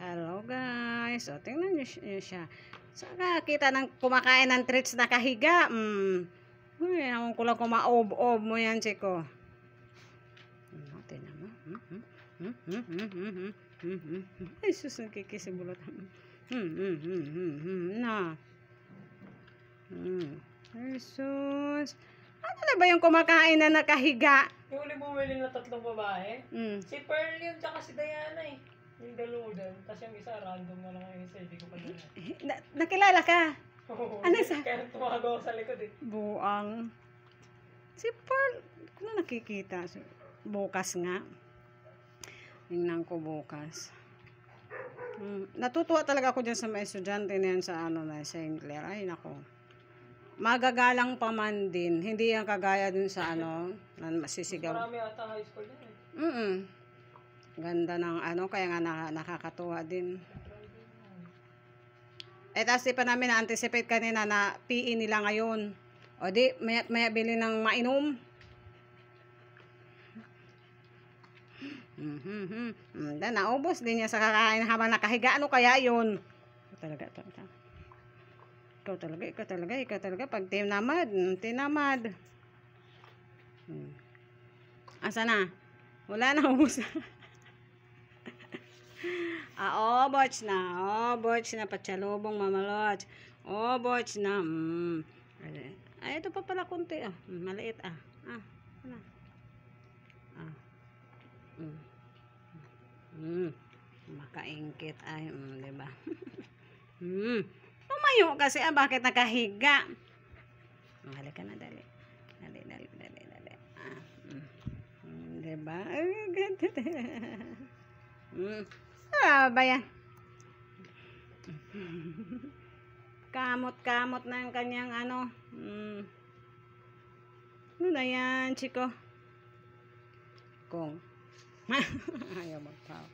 Hello guys. O, tingnan nyo siya. Saka kita ng kumakain ng treats na kahiga. Uy, naman ko lang kumaob-ob mo yan, chiko. Tingnan mo. Ay, sus, nakikisibulot. Na. Ay, sus. Ano na ba yung kumakain na nakahiga? Yung uli bumili na 3 babae. Si Pearl yun, tsaka si Diana eh. Yung dalawa doon. Tapos yung isa, random na lang yung isa. Hindi ko pa na. Nakilala ka? Ano sa? Kaya tumawag ako sa likod eh. Buang. Si Pearl, kung nakikita. Bukas nga. Tingnan ko bukas. Natutuwa talaga ako dyan sa mga estudyante na yan sa St. Clair. Ay, nako. Magagalang pa man din. Hindi yan kagaya dun sa na masisigaw. Marami ata high school yan eh. Ganda ng kaya nga nakakatuwa din. Tapos di pa namin na-anticipate kanina na PE nila ngayon. O di, maya bili ng mainom. Naubos din niya sa kakain habang nakahiga. Ano kaya yun? Ikaw talaga. Pag tinamad. Asa na? Wala na, ubos na. Oboch na. Patsalubong, mamaloch. Oboch na. Ay, ito pa pala kunti. Maliit. Ano? Makaingkit. Ay, diba? Tumayo kasi, bakit nakahiga? Halika na, dali. Dali. Diba? Ba yan? Kamot na yung kanyang ano na yan, chiko? Kung ayaw magpaw.